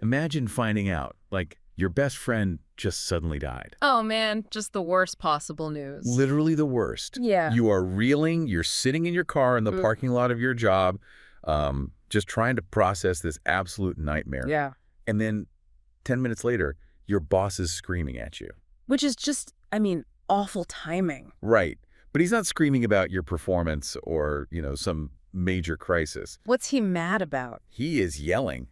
Imagine finding out, like, your best friend just suddenly died. Oh man, just the worst possible news. Literally the worst. Yeah. You are reeling, you're sitting in your car in the Mm. parking lot of your job, just trying to process this absolute nightmare. Yeah. And then 10 minutes later, your boss is screaming at you. Which is just, awful timing. Right. But he's not screaming about your performance or, some major crisis. What's he mad about? He is yelling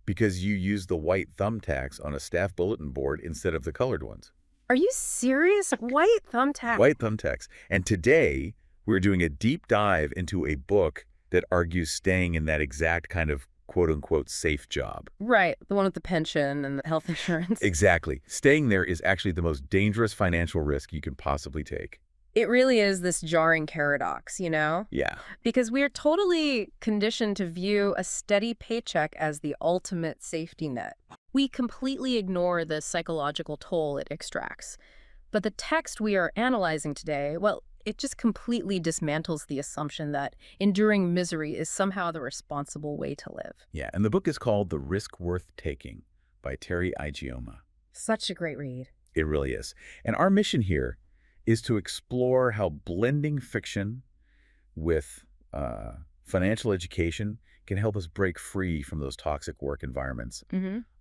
because you used the white thumbtacks on a staff bulletin board instead of the colored ones. Are you serious? White thumbtack? White thumbtacks. And today, we're doing a deep dive into a book that argues staying in that exact kind of quote-unquote safe job. Right, the one with the pension and the health insurance. Exactly. Staying there is actually the most dangerous financial risk you can possibly take. It really is this jarring paradox, Yeah. Because we are totally conditioned to view a steady paycheck as the ultimate safety net. We completely ignore the psychological toll it extracts. But the text we are analyzing today, well, it just completely dismantles the assumption that enduring misery is somehow the responsible way to live. Yeah, and the book is called The Risk Worth Taking by Teri Ijeoma. Such a great read. It really is. And our mission here is to explore how blending fiction with financial education can help us break free from those toxic work environments,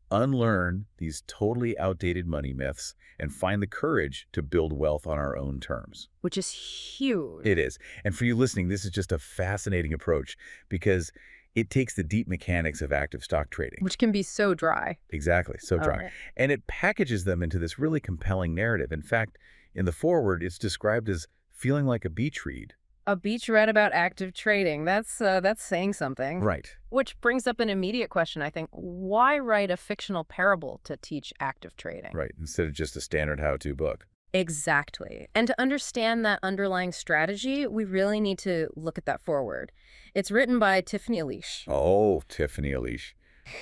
unlearn these totally outdated money myths, and find the courage to build wealth on our own terms. Which is huge. It is. And for you listening, this is just a fascinating approach because it takes the deep mechanics of active stock trading. Which can be so dry. Exactly, so dry. Right. And it packages them into this really compelling narrative. In fact, in the foreword, it's described as feeling like a beach read. A beach read about active trading. That's saying something. Right. Which brings up an immediate question, I think. Why write a fictional parable to teach active trading? Right, instead of just a standard how-to book. Exactly. And to understand that underlying strategy, we really need to look at that forward. It's written by Tiffany Alish. Oh, Tiffany Alish.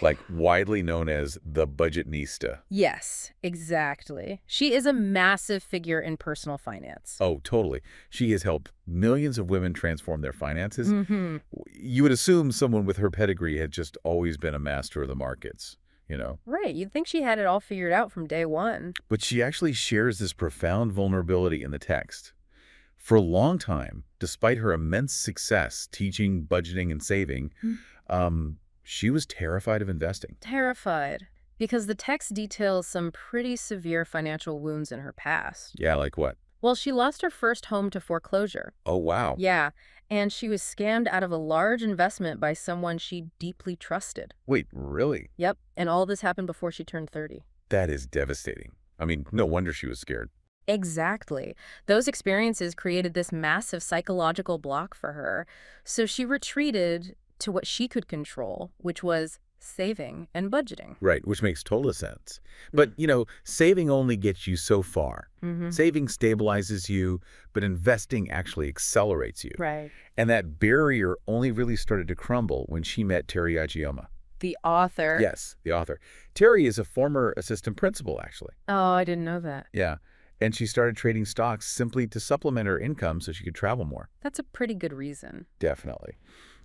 Like widely known as the budgetnista. Yes, exactly. She is a massive figure in personal finance. Oh, totally. She has helped millions of women transform their finances. Mm-hmm. You would assume someone with her pedigree had just always been a master of the markets, Right. You'd think she had it all figured out from day one. But she actually shares this profound vulnerability in the text. For a long time, despite her immense success teaching budgeting and saving, she was terrified of investing. Terrified. Because the text details some pretty severe financial wounds in her past. Yeah, like what? Well, she lost her first home to foreclosure. Oh, wow. Yeah, and she was scammed out of a large investment by someone she deeply trusted. Wait, really? Yep, and all this happened before she turned 30. That is devastating. I mean, no wonder she was scared. Exactly. Those experiences created this massive psychological block for her. So she retreated to what she could control, which was saving and budgeting. Right, which makes total sense. But, saving only gets you so far. Saving stabilizes you, but investing actually accelerates you. Right. And that barrier only really started to crumble when she met Teri Ijeoma. The author. Yes, the author. Teri is a former assistant principal, actually. Oh, I didn't know that. Yeah. And she started trading stocks simply to supplement her income so she could travel more. That's a pretty good reason. Definitely.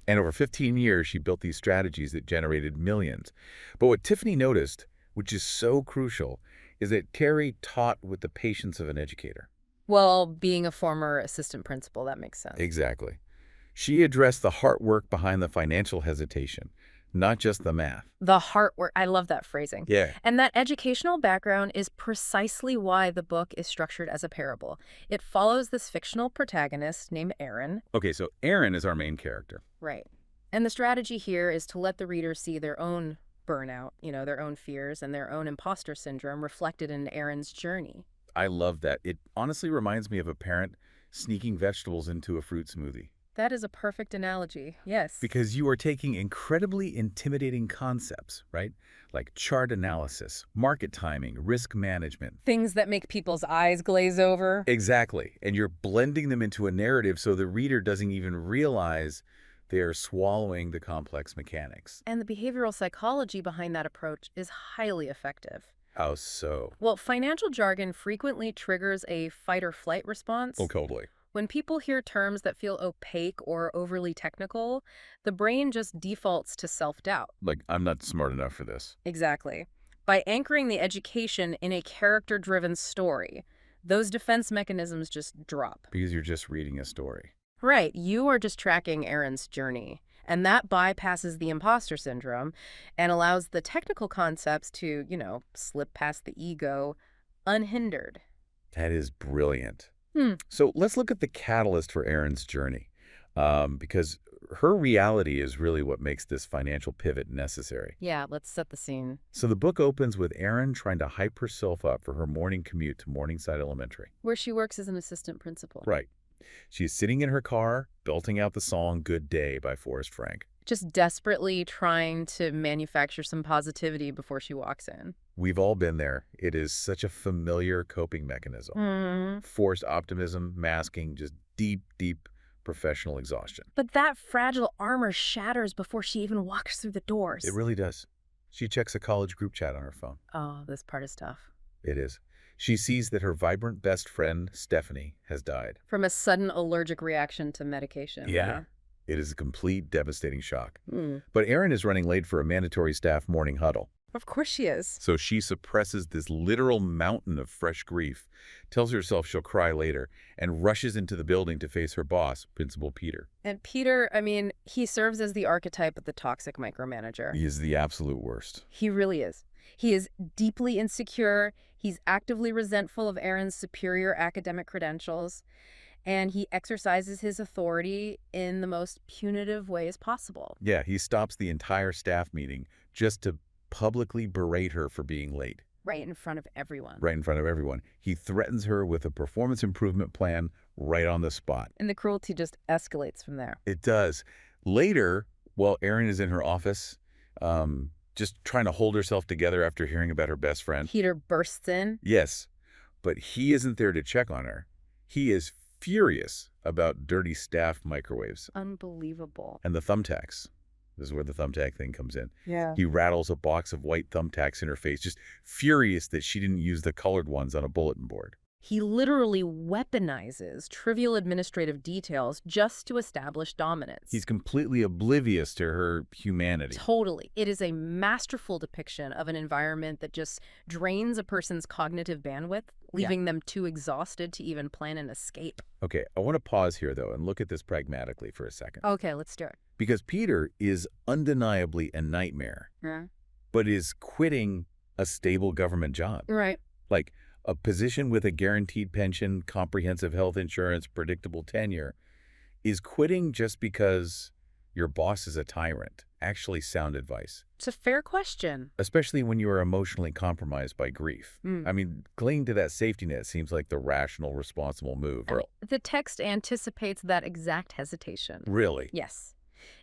And over 15 years, she built these strategies that generated millions. But what Tiffany noticed, which is so crucial, is that Teri taught with the patience of an educator. Well, being a former assistant principal, that makes sense. Exactly. She addressed the heart work behind the financial hesitation, not just the math. The heart work. I love that phrasing. Yeah. And that educational background is precisely why the book is structured as a parable. It follows this fictional protagonist named Aaron. Okay, so Aaron is our main character. Right. And the strategy here is to let the reader see their own burnout, their own fears and their own imposter syndrome reflected in Aaron's journey. I love that. It honestly reminds me of a parent sneaking vegetables into a fruit smoothie. That is a perfect analogy, yes. Because you are taking incredibly intimidating concepts, right? Like chart analysis, market timing, risk management. Things that make people's eyes glaze over. Exactly. And you're blending them into a narrative so the reader doesn't even realize they are swallowing the complex mechanics. And the behavioral psychology behind that approach is highly effective. How so? Well, financial jargon frequently triggers a fight or flight response. Oh, totally. When people hear terms that feel opaque or overly technical, the brain just defaults to self-doubt. Like, I'm not smart enough for this. Exactly. By anchoring the education in a character-driven story, those defense mechanisms just drop. Because you're just reading a story. Right, you are just tracking Erin's journey, and that bypasses the imposter syndrome and allows the technical concepts to, slip past the ego unhindered. That is brilliant. Hmm. So let's look at the catalyst for Erin's journey, because her reality is really what makes this financial pivot necessary. Yeah, let's set the scene. So the book opens with Erin trying to hype herself up for her morning commute to Morningside Elementary. Where she works as an assistant principal. Right. She's sitting in her car, belting out the song Good Day by Forrest Frank. Just desperately trying to manufacture some positivity before she walks in. We've all been there. It is such a familiar coping mechanism. Forced optimism, masking just deep, deep professional exhaustion. But that fragile armor shatters before she even walks through the doors. It really does. She checks a college group chat on her phone. Oh, this part is tough. It is. She sees that her vibrant best friend, Stephanie, has died. From a sudden allergic reaction to medication. Yeah. It is a complete devastating shock. Mm. But Erin is running late for a mandatory staff morning huddle. Of course she is. So she suppresses this literal mountain of fresh grief, tells herself she'll cry later, and rushes into the building to face her boss, Principal Peter. And Peter, he serves as the archetype of the toxic micromanager. He is the absolute worst. He really is. He is deeply insecure. He's actively resentful of Erin's superior academic credentials. And he exercises his authority in the most punitive ways possible. Yeah, he stops the entire staff meeting just to publicly berate her for being late. Right in front of everyone. Right in front of everyone. He threatens her with a performance improvement plan right on the spot. And the cruelty just escalates from there. It does. Later, while Erin is in her office, just trying to hold herself together after hearing about her best friend. Peter bursts in. Yes, but he isn't there to check on her. He is furious about dirty staff microwaves. Unbelievable. And the thumbtacks. This is where the thumbtack thing comes in. Yeah. He rattles a box of white thumbtacks in her face, just furious that she didn't use the colored ones on a bulletin board. He literally weaponizes trivial administrative details just to establish dominance. He's completely oblivious to her humanity. Totally. It is a masterful depiction of an environment that just drains a person's cognitive bandwidth, leaving them too exhausted to even plan an escape. Okay, I want to pause here, though, and look at this pragmatically for a second. Okay, let's do it. Because Peter is undeniably a nightmare, but is quitting a stable government job. Right. Like a position with a guaranteed pension, comprehensive health insurance, predictable tenure. Is quitting just because your boss is a tyrant actually sound advice? It's a fair question. Especially when you are emotionally compromised by grief. Mm. I mean, clinging to that safety net seems like the rational, responsible move. The text anticipates that exact hesitation. Really? Yes.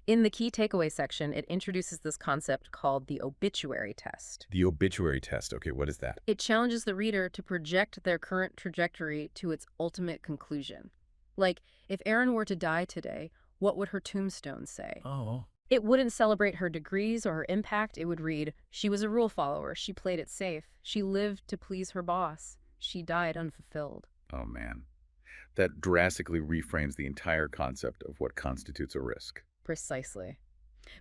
In the key takeaway section, it introduces this concept called the obituary test. The obituary test. Okay, what is that? It challenges the reader to project their current trajectory to its ultimate conclusion. Like, if Erin were to die today, what would her tombstone say? Oh. It wouldn't celebrate her degrees or her impact. It would read, she was a rule follower. She played it safe. She lived to please her boss. She died unfulfilled. Oh, man. That drastically reframes the entire concept of what constitutes a risk. Precisely.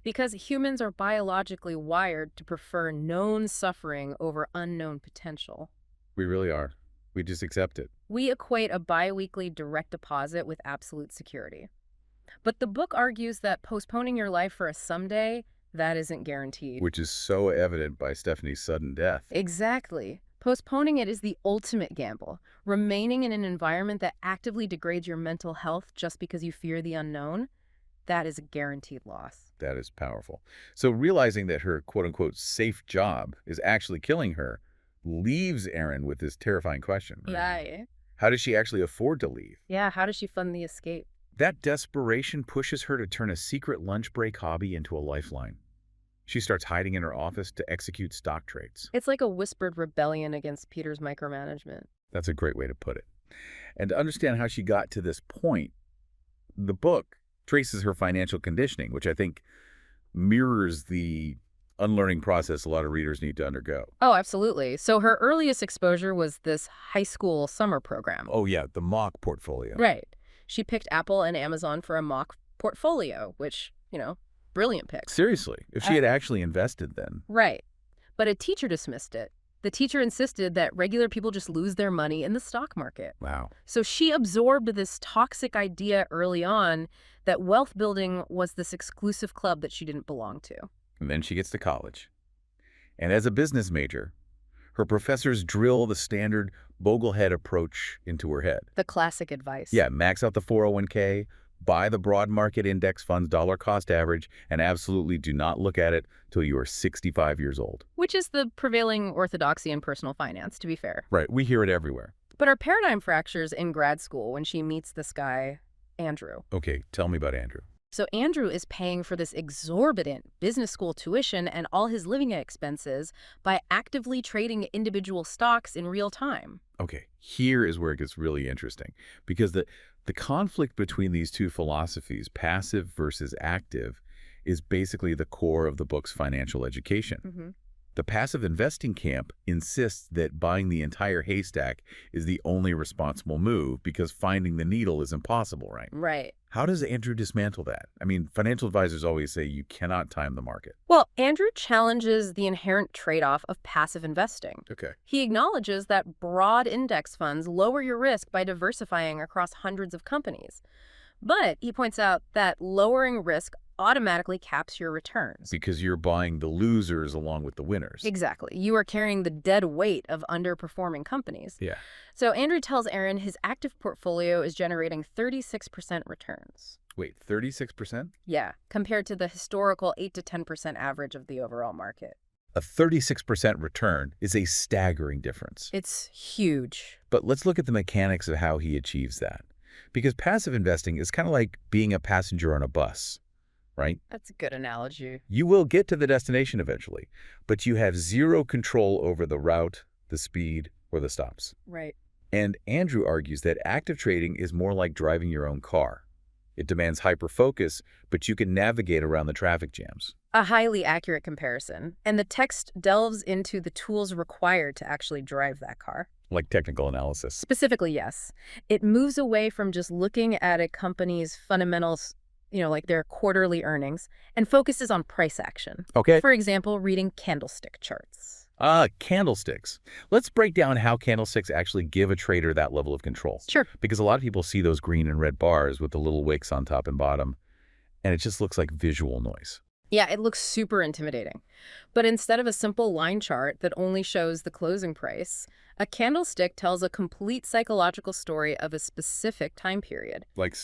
Because humans are biologically wired to prefer known suffering over unknown potential. We really are. We just accept it. We equate a biweekly direct deposit with absolute security. But the book argues that postponing your life for a someday, that isn't guaranteed. Which is so evident by Stephanie's sudden death. Exactly. Postponing it is the ultimate gamble. Remaining in an environment that actively degrades your mental health just because you fear the unknown, that is a guaranteed loss. That is powerful. So realizing that her quote-unquote safe job is actually killing her leaves Erin with this terrifying question. Right. How does she actually afford to leave? Yeah, how does she fund the escape? That desperation pushes her to turn a secret lunch break hobby into a lifeline. She starts hiding in her office to execute stock trades. It's like a whispered rebellion against Peter's micromanagement. That's a great way to put it. And to understand how she got to this point, the book traces her financial conditioning, which I think mirrors the unlearning process a lot of readers need to undergo. Oh, absolutely. So her earliest exposure was this high school summer program. Oh, yeah, the mock portfolio. Right. She picked Apple and Amazon for a mock portfolio, which, brilliant pick. Seriously, if she had actually invested then. Right. But a teacher dismissed it. The teacher insisted that regular people just lose their money in the stock market. Wow. So she absorbed this toxic idea early on that wealth building was this exclusive club that she didn't belong to. And then she gets to college. And as a business major, her professors drill the standard boglehead approach into her head. The classic advice. Yeah, max out the 401k, buy the broad market index funds dollar cost average, and absolutely do not look at it till you are 65 years old. Which is the prevailing orthodoxy in personal finance, to be fair. Right, we hear it everywhere. But our paradigm fractures in grad school when she meets this guy, Andrew. Okay, tell me about Andrew. So Andrew is paying for this exorbitant business school tuition and all his living expenses by actively trading individual stocks in real time. Okay, here is where it gets really interesting, because the conflict between these two philosophies, passive versus active, is basically the core of the book's financial education. Mm-hmm. The passive investing camp insists that buying the entire haystack is the only responsible move because finding the needle is impossible, right? Right. How does Andrew dismantle that? I mean, financial advisors always say you cannot time the market. Well, Andrew challenges the inherent trade-off of passive investing. Okay. He acknowledges that broad index funds lower your risk by diversifying across hundreds of companies. But he points out that lowering risk automatically caps your returns. Because you're buying the losers along with the winners. Exactly. You are carrying the dead weight of underperforming companies. Yeah. So Andrew tells Erin his active portfolio is generating 36% returns. Wait, 36%? Yeah, compared to the historical 8 to 10% average of the overall market. A 36% return is a staggering difference. It's huge. But let's look at the mechanics of how he achieves that. Because passive investing is kind of like being a passenger on a bus, right? That's a good analogy. You will get to the destination eventually, but you have zero control over the route, the speed, or the stops. Right. And Andrew argues that active trading is more like driving your own car. It demands hyper-focus, but you can navigate around the traffic jams. A highly accurate comparison. And the text delves into the tools required to actually drive that car. Like technical analysis. Specifically, yes. It moves away from just looking at a company's fundamentals, like their quarterly earnings, and focuses on price action. Okay. For example, reading candlestick charts. Candlesticks. Let's break down how candlesticks actually give a trader that level of control. Sure. Because a lot of people see those green and red bars with the little wicks on top and bottom, and it just looks like visual noise. Yeah, it looks super intimidating. But instead of a simple line chart that only shows the closing price, a candlestick tells a complete psychological story of a specific time period. Like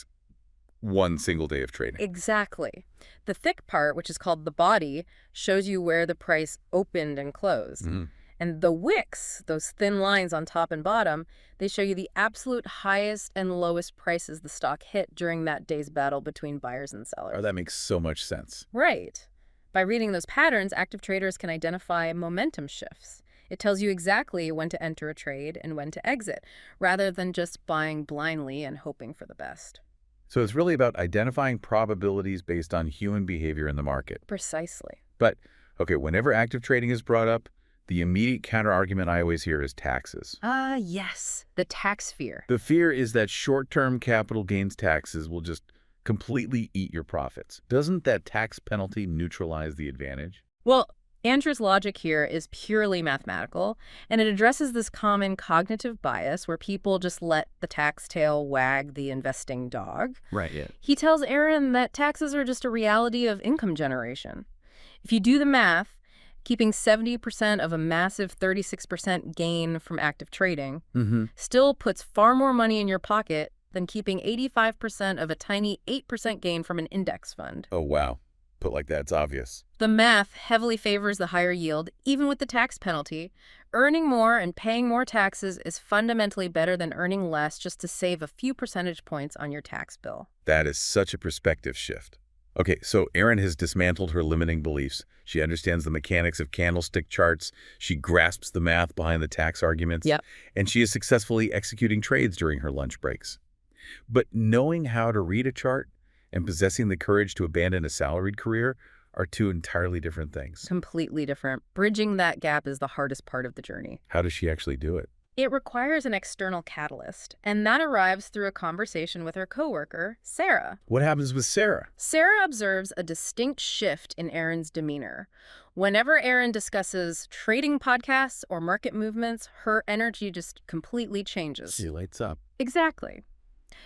one single day of trading. Exactly. The thick part, which is called the body, shows you where the price opened and closed. Mm-hmm. And the wicks, those thin lines on top and bottom, they show you the absolute highest and lowest prices the stock hit during that day's battle between buyers and sellers. Oh, that makes so much sense. Right. By reading those patterns, active traders can identify momentum shifts. It tells you exactly when to enter a trade and when to exit, rather than just buying blindly and hoping for the best. So it's really about identifying probabilities based on human behavior in the market. Precisely. But, okay, whenever active trading is brought up, the immediate counter-argument I always hear is taxes. Yes, the tax fear. The fear is that short-term capital gains taxes will just completely eat your profits. Doesn't that tax penalty neutralize the advantage? Well, Andrew's logic here is purely mathematical, and it addresses this common cognitive bias where people just let the tax tail wag the investing dog. Right, yeah. He tells Erin that taxes are just a reality of income generation. If you do the math, keeping 70% of a massive 36% gain from active trading still puts far more money in your pocket than keeping 85% of a tiny 8% gain from an index fund. Oh, wow. Put like that, it's obvious. The math heavily favors the higher yield, even with the tax penalty. Earning more and paying more taxes is fundamentally better than earning less just to save a few percentage points on your tax bill. That is such a perspective shift. Okay, so Erin has dismantled her limiting beliefs. She understands the mechanics of candlestick charts. She grasps the math behind the tax arguments. Yep. And she is successfully executing trades during her lunch breaks. But knowing how to read a chart and possessing the courage to abandon a salaried career are two entirely different things. Completely different. Bridging that gap is the hardest part of the journey. How does she actually do it? It requires an external catalyst, and that arrives through a conversation with her coworker, Sarah. What happens with Sarah? Sarah observes a distinct shift in Erin's demeanor. Whenever Erin discusses trading podcasts or market movements, her energy just completely changes. She lights up. Exactly.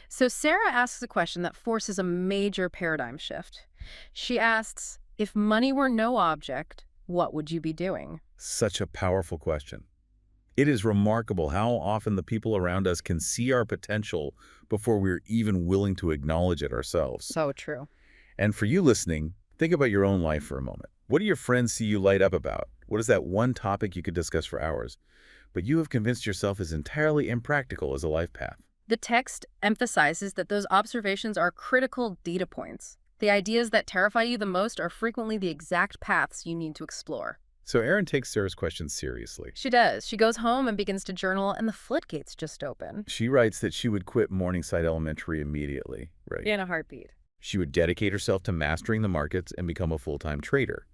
So Sarah asks a question that forces a major paradigm shift. She asks, if money were no object, what would you be doing? Such a powerful question. It is remarkable how often the people around us can see our potential before we're even willing to acknowledge it ourselves. So true. And for you listening, think about your own life for a moment. What do your friends see you light up about? What is that one topic you could discuss for hours, but you have convinced yourself is entirely impractical as a life path? The text emphasizes that those observations are critical data points. The ideas that terrify you the most are frequently the exact paths you need to explore. So Erin takes Sarah's question seriously. She does. She goes home and begins to journal, and the floodgates just open. She writes that she would quit Morningside Elementary immediately, right? In a heartbeat. She would dedicate herself to mastering the markets and become a full-time trader.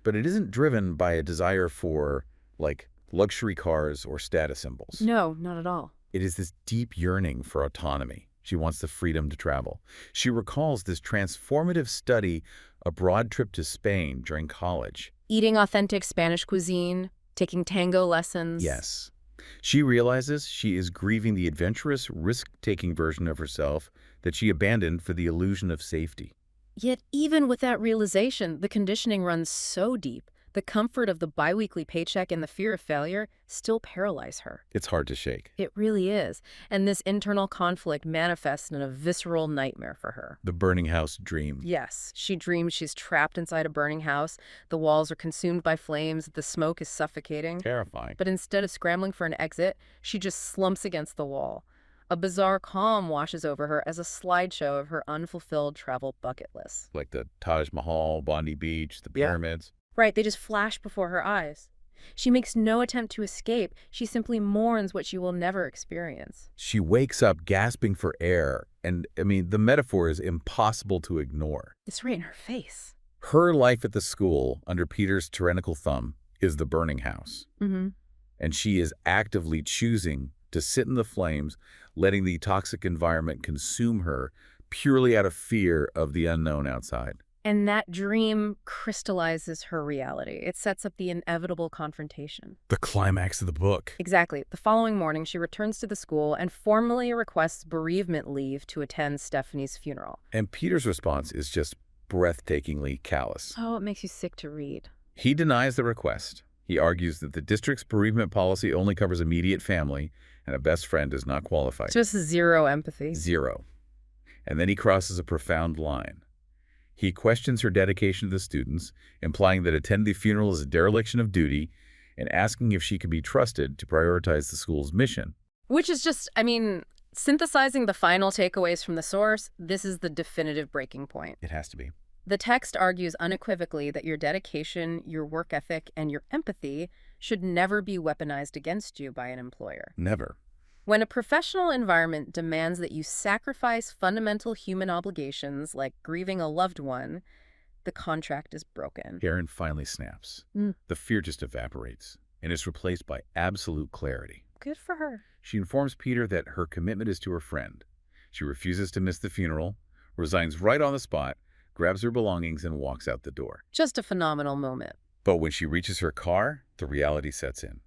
But it isn't driven by a desire for, like, luxury cars or status symbols. No, not at all. It is this deep yearning for autonomy. She wants the freedom to travel. She recalls this transformative study, a broad trip to Spain during college. Eating authentic Spanish cuisine, taking tango lessons. Yes. She realizes she is grieving the adventurous, risk-taking version of herself that she abandoned for the illusion of safety. Yet even with that realization, the conditioning runs so deep. The comfort of the biweekly paycheck and the fear of failure still paralyze her. It's hard to shake. It really is. And this internal conflict manifests in a visceral nightmare for her. The burning house dream. Yes, she dreams she's trapped inside a burning house. The walls are consumed by flames. The smoke is suffocating. Terrifying. But instead of scrambling for an exit, she just slumps against the wall. A bizarre calm washes over her as a slideshow of her unfulfilled travel bucket list. Like the Taj Mahal, Bondi Beach, the pyramids. Right, they just flash before her eyes. She makes no attempt to escape. She simply mourns what she will never experience. She wakes up gasping for air, and, the metaphor is impossible to ignore. It's right in her face. Her life at the school, under Peter's tyrannical thumb, is the burning house. Mm-hmm. And she is actively choosing to sit in the flames, letting the toxic environment consume her purely out of fear of the unknown outside. And that dream crystallizes her reality. It sets up the inevitable confrontation. The climax of the book. Exactly. The following morning, she returns to the school and formally requests bereavement leave to attend Stephanie's funeral. And Peter's response is just breathtakingly callous. Oh, it makes you sick to read. He denies the request. He argues that the district's bereavement policy only covers immediate family, and a best friend does not qualify. Just zero empathy. Zero. And then he crosses a profound line. He questions her dedication to the students, implying that attending the funeral is a dereliction of duty, and asking if she can be trusted to prioritize the school's mission. Which is just, synthesizing the final takeaways from the source, this is the definitive breaking point. It has to be. The text argues unequivocally that your dedication, your work ethic, and your empathy should never be weaponized against you by an employer. Never. When a professional environment demands that you sacrifice fundamental human obligations like grieving a loved one, the contract is broken. Erin finally snaps. The fear just evaporates and is replaced by absolute clarity. Good for her. She informs Peter that her commitment is to her friend. She refuses to miss the funeral, resigns right on the spot, grabs her belongings, and walks out the door. Just a phenomenal moment. But when she reaches her car, the reality sets in.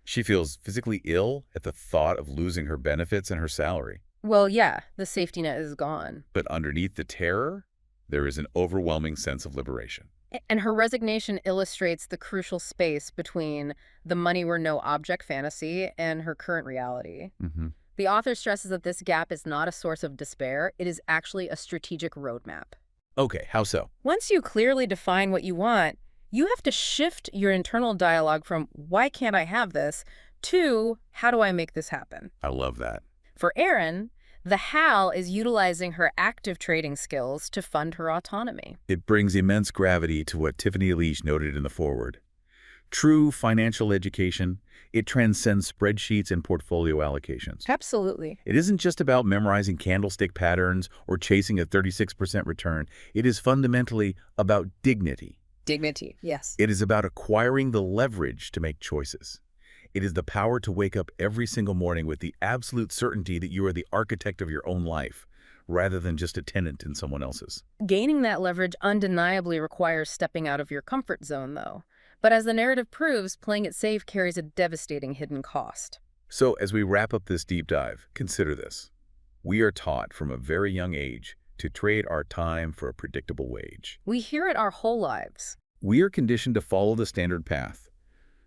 She feels physically ill at the thought of losing her benefits and her salary. Well, yeah, the safety net is gone. But underneath the terror, there is an overwhelming sense of liberation. And her resignation illustrates the crucial space between the money were no object fantasy and her current reality. Mm-hmm. The author stresses that this gap is not a source of despair. It is actually a strategic roadmap. Okay, how so? Once you clearly define what you want, you have to shift your internal dialogue from, why can't I have this, to, how do I make this happen? I love that. For Erin, the how is utilizing her active trading skills to fund her autonomy. It brings immense gravity to what Tiffany Elige noted in the foreword. True financial education, it transcends spreadsheets and portfolio allocations. Absolutely. It isn't just about memorizing candlestick patterns or chasing a 36% return. It is fundamentally about dignity. Dignity, yes. It is about acquiring the leverage to make choices. It is the power to wake up every single morning with the absolute certainty that you are the architect of your own life, rather than just a tenant in someone else's. Gaining that leverage undeniably requires stepping out of your comfort zone, though. But as the narrative proves, playing it safe carries a devastating hidden cost. So as we wrap up this deep dive, consider this. We are taught from a very young age to trade our time for a predictable wage. We hear it our whole lives. We are conditioned to follow the standard path,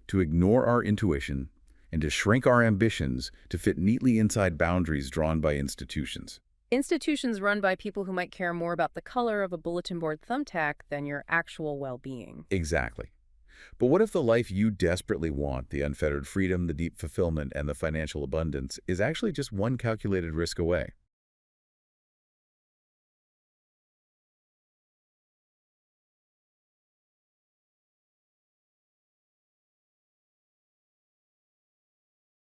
to ignore our intuition, and to shrink our ambitions to fit neatly inside boundaries drawn by institutions. Institutions run by people who might care more about the color of a bulletin board thumbtack than your actual well-being. Exactly. But what if the life you desperately want, the unfettered freedom, the deep fulfillment, and the financial abundance, is actually just one calculated risk away?